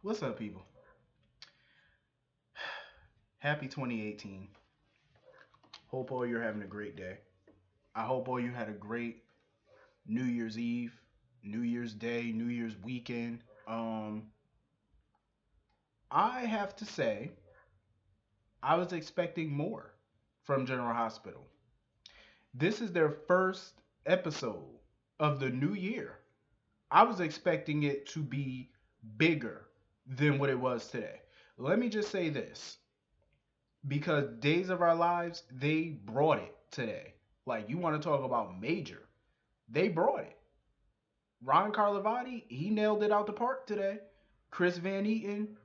What's up, people? Happy 2018. Hope all you're having a great day. I hope all you had a great New Year's Eve, New Year's Day, New Year's weekend. Um, I have to say, I was expecting more from General Hospital. This is their first episode of the new year. I was expecting it to be bigger than what it was today. Let me just say this because Days of Our Lives, they brought it today. Like, you want to talk about major. They brought it. Ron Carlivati, he nailed it out the park today. Chris Van Eaton,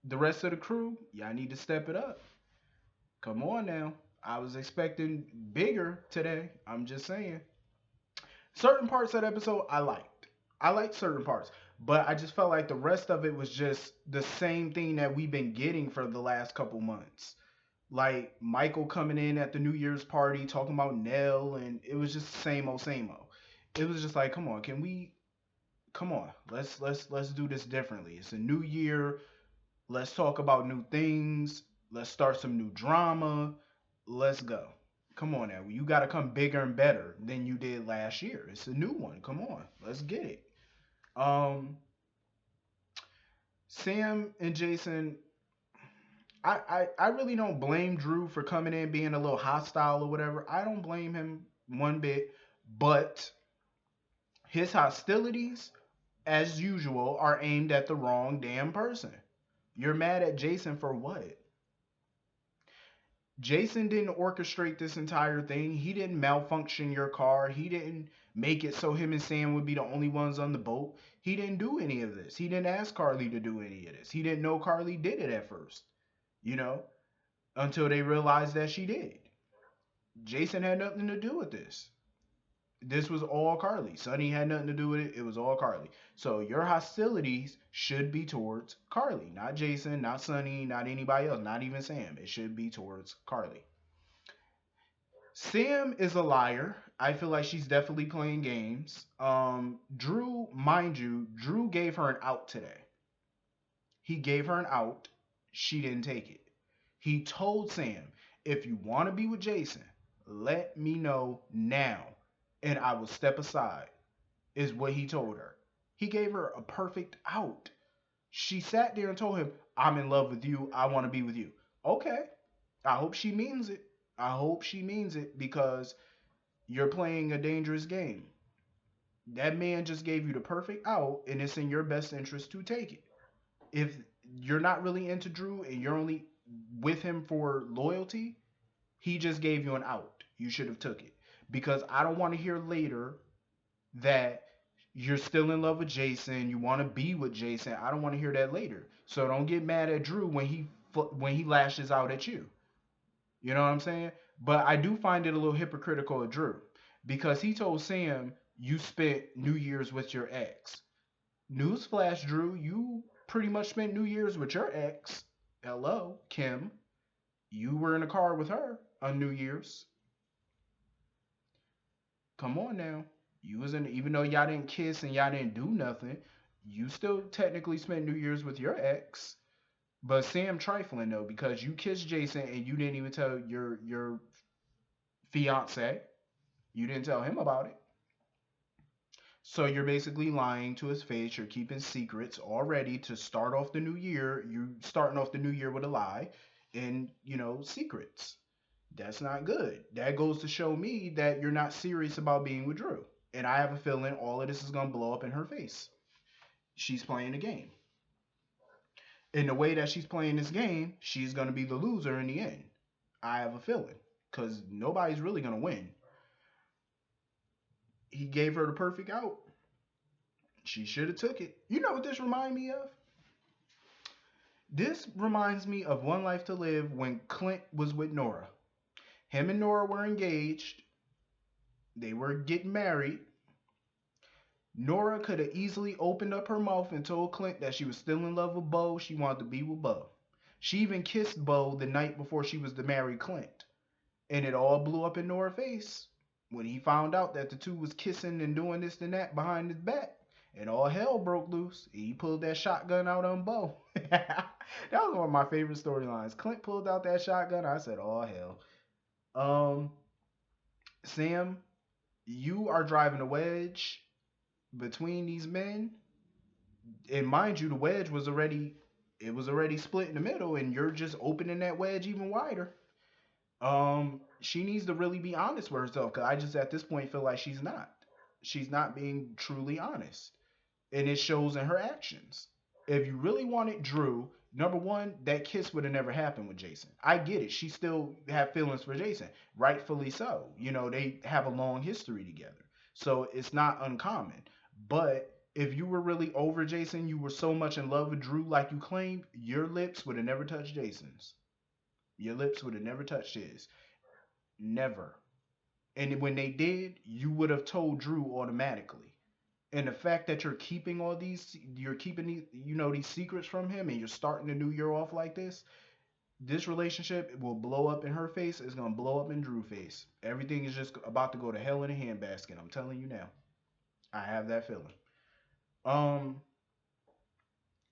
the rest of the crew, y'all need to step it up. Come on now. I was expecting bigger today. I'm just saying. Certain parts of that episode I liked. I liked certain parts. But I just felt like the rest of it was just the same thing that we've been getting for the last couple months. Like Michael coming in at the New Year's party talking about Nell, and it was just same old, same old. It was just like, come on, can we? Come on, let's do this differently. It's a new year. Let's talk about new things. Let's start some new drama. Let's go. Come on now, you got to come bigger and better than you did last year. It's a new one. Come on, let's get it. Um, Sam and Jason, I really don't blame Drew for coming in being a little hostile or whatever. I don't blame him one bit, but his hostilities, as usual, are aimed at the wrong damn person. You're mad at Jason for what? Jason didn't orchestrate this entire thing. He didn't malfunction your car. He didn't make it so him and Sam would be the only ones on the boat. He didn't do any of this. He didn't ask Carly to do any of this. He didn't know Carly did it at first, you know, until they realized that she did. Jason had nothing to do with this. This was all Carly. Sonny had nothing to do with it. It was all Carly. So your hostilities should be towards Carly, not Jason, not Sonny, not anybody else, not even Sam. It should be towards Carly. Sam is a liar. I feel like she's definitely playing games. Drew, mind you, Drew gave her an out today. He gave her an out. She didn't take it. He told Sam, if you want to be with Jason, let me know now and I will step aside, is what he told her. He gave her a perfect out. She sat there and told him, I'm in love with you. I want to be with you. Okay. I hope she means it. I hope she means it because you're playing a dangerous game. That man just gave you the perfect out, and it's in your best interest to take it. If you're not really into Drew and you're only with him for loyalty, he just gave you an out. You should have took it because I don't want to hear later that you're still in love with Jason, you want to be with Jason. I don't want to hear that later. So don't get mad at Drew when he lashes out at you. You know what I'm saying? But I do find it a little hypocritical of Drew because he told Sam you spent New Year's with your ex. Newsflash, Drew, you pretty much spent New Year's with your ex. Hello, Kim. You were in a car with her on New Year's. Come on now. You was in, even though y'all didn't kiss and y'all didn't do nothing, you still technically spent New Year's with your ex. But Sam trifling though, because you kissed Jason and you didn't even tell your fiance. You didn't tell him about it. So you're basically lying to his face. You're keeping secrets already to start off the new year. You're starting off the new year with a lie and, secrets. That's not good. That goes to show me that you're not serious about being with Drew. And I have a feeling all of this is going to blow up in her face. She's playing a game. In the way that she's playing this game, she's going to be the loser in the end. I have a feeling. Because nobody's really going to win. He gave her the perfect out. She should have took it. You know what this reminds me of? This reminds me of One Life to Live when Clint was with Nora. Him and Nora were engaged. They were getting married. Nora could have easily opened up her mouth and told Clint that she was still in love with Bo. She wanted to be with Bo. She even kissed Bo the night before she was to marry Clint. And it all blew up in Nora's face when he found out that the two was kissing and doing this and that behind his back. and all hell broke loose. He pulled that shotgun out on Bo. That was one of my favorite storylines. Clint pulled out that shotgun. I said, "Oh hell." Um, Sam, you are driving a wedge between these men, and mind you, the wedge was already split in the middle, and you're just opening that wedge even wider. She needs to really be honest with herself because I just at this point feel like she's not. She's not being truly honest, and it shows in her actions. If you really wanted Drew, number one, that kiss would have never happened with Jason. I get it. She still have feelings for Jason, rightfully so. You know, they have a long history together, so it's not uncommon. But if you were really over Jason, you were so much in love with Drew like you claimed, your lips would have never touched Jason's. Your lips would have never touched his. Never. And when they did, you would have told Drew automatically. And the fact that you're keeping these, these secrets from him, and you're starting the new year off like this relationship will blow up in her face. It's gonna blow up in Drew's face. Everything is just about to go to hell in a handbasket. I'm telling you now. I have that feeling. Um,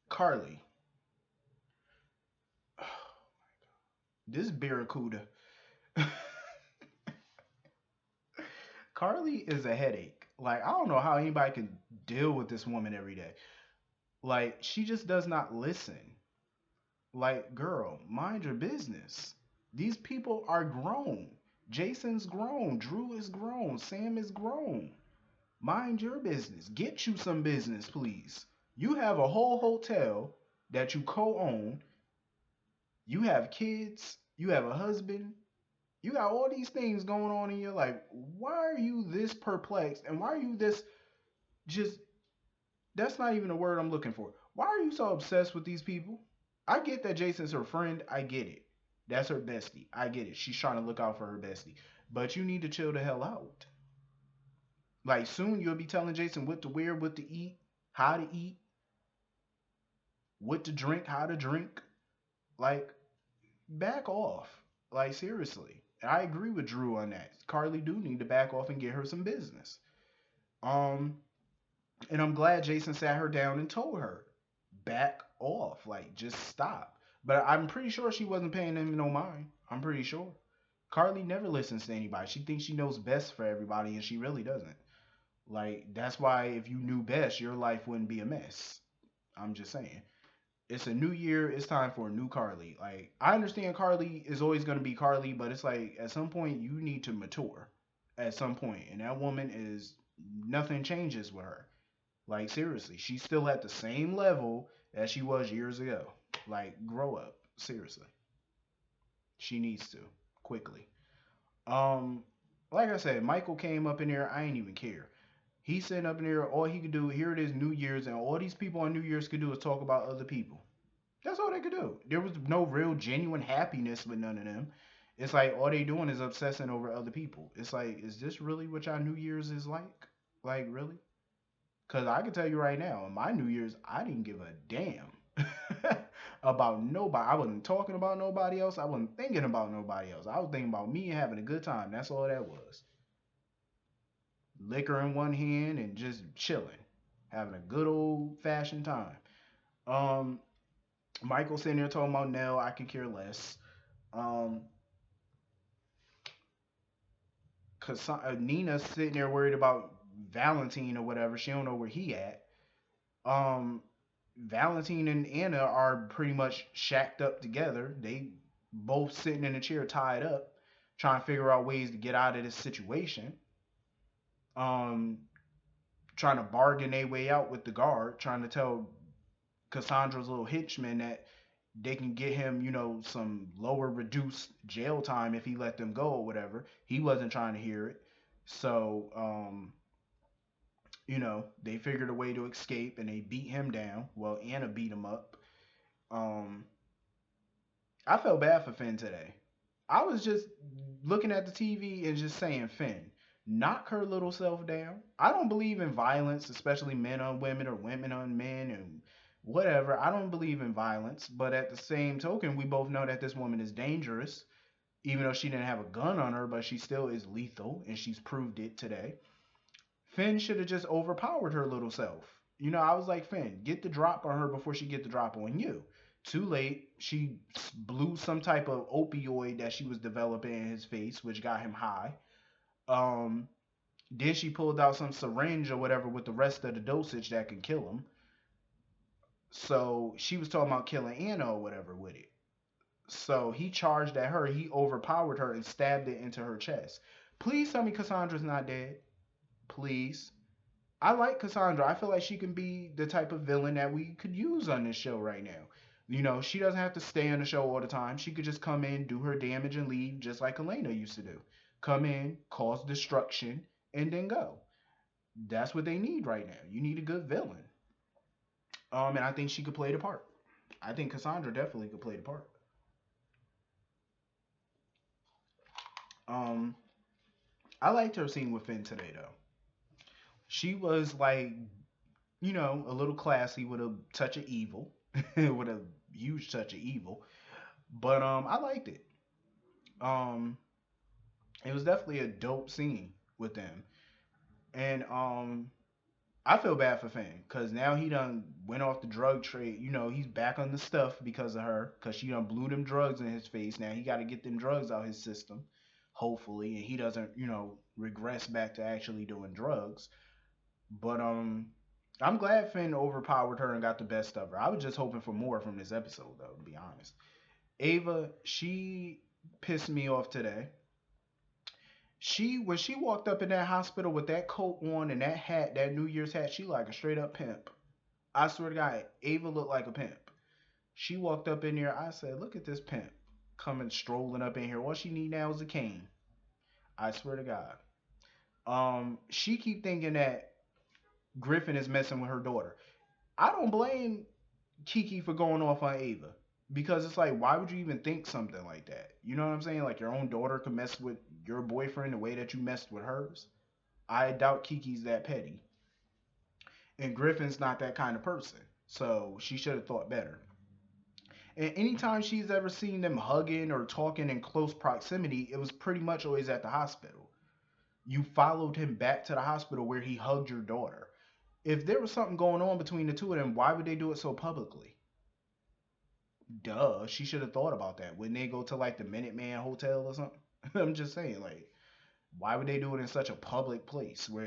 Carly, this Barracuda. Carly is a headache. Like I don't know how anybody can deal with this woman every day. Like she just does not listen. Like girl, mind your business. These people are grown. Jason's grown. Drew is grown. Sam is grown. Mind your business. Get you some business, please. You have a whole hotel that you co-own. You have kids. You have a husband. You got all these things going on in your life. Why are you this perplexed? And why are you this just that's not even a word I'm looking for. Why are you so obsessed with these people? I get that Jason's her friend. I get it. That's her bestie. I get it. She's trying to look out for her bestie. But you need to chill the hell out. Like soon you'll be telling Jason what to wear, what to eat, what to drink, how to drink. Like back off. Like seriously. And I agree with Drew on that. Carly do need to back off and get her some business. Um, and I'm glad Jason sat her down and told her, back off, like just stop. But I'm pretty sure she wasn't paying him no mind. I'm pretty sure. Carly never listens to anybody. She thinks she knows best for everybody, and she really doesn't. Like that's why if you knew best, your life wouldn't be a mess. I'm just saying. It's a new year. It's time for a new Carly. Like I understand Carly is always gonna be Carly, but it's like at some point you need to mature. At some point, and that woman is nothing changes with her. Like seriously, she's still at the same level as she was years ago. Like grow up, seriously. She needs to quickly. Um, like I said, Michael came up in there. I ain't even care. He's sitting up in there. All he could do here it is New Year's, and all these people on New Year's could do is talk about other people. That's all they could do. There was no real genuine happiness with none of them. It's like all they doing is obsessing over other people. It's like, is this really what y'all New Year's is like? Like really? Cause I can tell you right now, on my New Year's, I didn't give a damn about nobody. I wasn't talking about nobody else. I wasn't thinking about nobody else. I was thinking about me and having a good time. That's all that was. Liquor in one hand and just chilling, having a good old fashioned time. Um, Michael sitting there talking about Nell. I could care less. Um, cause Nina's sitting there worried about Valentine or whatever. She don't know where he at. Um, Valentine and Anna are pretty much shacked up together. They both sitting in a chair tied up, trying to figure out ways to get out of this situation. Um, Trying to bargain their way out with the guard, trying to tell Cassandra's little henchman that they can get him, some lower reduced jail time if he let them go or whatever. He wasn't trying to hear it. So, they figured a way to escape and they beat him down. Well, Anna beat him up. Um, I felt bad for Finn today. I was just looking at the TV and just saying, Finn, knock her little self down. I don't believe in violence, especially men on women or women on men and whatever. I don't believe in violence, but at the same token, we both know that this woman is dangerous, even though she didn't have a gun on her, but she still is lethal, and she's proved it today. Finn should have just overpowered her little self. I was like, Finn, get the drop on her before she get the drop on you. Too late. She blew some type of opioid that she was developing in his face, which got him high. Um, then she pulled out some syringe or whatever with the rest of the dosage that could kill him. So she was talking about killing Anna or whatever with it. So he charged at her. He overpowered her and stabbed it into her chest. Please tell me Cassandra's not dead. Please. I like Cassandra. I feel like she can be the type of villain that we could use on this show right now. She doesn't have to stay on the show all the time. She could just come in, do her damage, and leave, just like Elena used to do. Come in, cause destruction, and then go. That's what they need right now. You need a good villain. And I think she could play the part. I think Cassandra definitely could play the part. Um, I liked her scene with Finn today though. She was like, a little classy with a touch of evil, with a huge touch of evil. But I liked it. Um, it was definitely a dope scene with them, and I feel bad for Finn because now he done went off the drug trade. He's back on the stuff because of her, because she done blew them drugs in his face. Now he got to get them drugs out his system, hopefully, and he doesn't, regress back to actually doing drugs. But I'm glad Finn overpowered her and got the best of her. I was just hoping for more from this episode, though, to be honest. Ava, she pissed me off today. When she walked up in that hospital with that coat on and that hat, that New Year's hat, she like a straight up pimp. I swear to God, Ava looked like a pimp. She walked up in there. I said, "Look at this pimp coming strolling up in here. All she need now is a cane." I swear to God. She keep thinking that Griffin is messing with her daughter. I don't blame Kiki for going off on Ava, because it's like, why would you even think something like that? You know what I'm saying? Like your own daughter could mess with your boyfriend the way that you messed with hers. I doubt Kiki's that petty, and Griffin's not that kind of person. So she should have thought better. And anytime she's ever seen them hugging or talking in close proximity, it was pretty much always at the hospital. You followed him back to the hospital where he hugged your daughter. If there was something going on between the two of them, why would they do it so publicly? Duh, she should have thought about that. Wouldn't they go to like the Minuteman Hotel or something? I'm just saying, like, why would they do it in such a public place where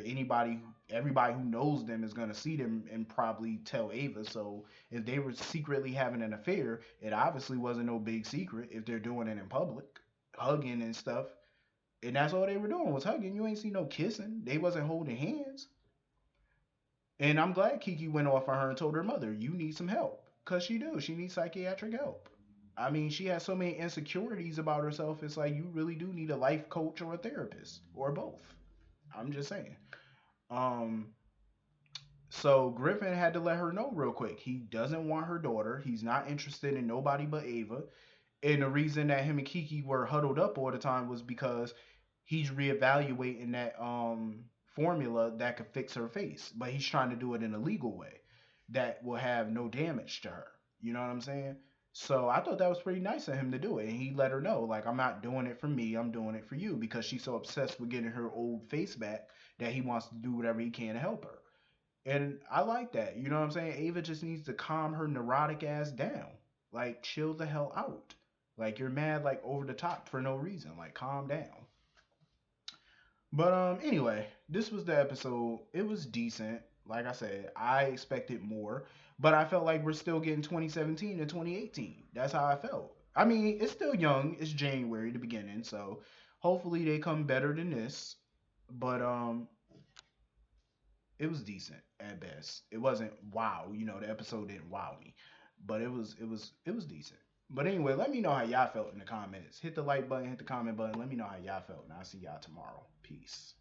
everybody who knows them is gonna see them and probably tell Ava? So if they were secretly having an affair, it obviously wasn't no big secret if they're doing it in public, hugging and stuff. And that's all they were doing was hugging. You ain't see no kissing. They wasn't holding hands. And I'm glad Kiki went off on her and told her mother, "You need some help," cause she do. She needs psychiatric help. I mean, she has so many insecurities about herself. It's like you really do need a life coach or a therapist or both. I'm just saying. Um, so Griffin had to let her know real quick. He doesn't want her daughter. He's not interested in nobody but Ava. And the reason that him and Kiki were huddled up all the time was because he's reevaluating that formula that could fix her face, but he's trying to do it in a legal way that will have no damage to her. You know what I'm saying? So I thought that was pretty nice of him to do it, and he let her know, like, I'm not doing it for me, I'm doing it for you, because she's so obsessed with getting her old face back that he wants to do whatever he can to help her. And I like that. You know what I'm saying? Ava just needs to calm her neurotic ass down. Like, chill the hell out. Like, you're mad, like, over the top for no reason. Like, calm down. But anyway, this was the episode. It was decent. Like I said, I expected more, but I felt like we're still getting 2017 and 2018. That's how I felt. I mean, it's still young. It's January, the beginning, so hopefully they come better than this. But it was decent at best. It wasn't wow, the episode didn't wow me, but it was decent. But anyway, let me know how y'all felt in the comments. Hit the like button, hit the comment button. Let me know how y'all felt, and I'll see y'all tomorrow. Peace.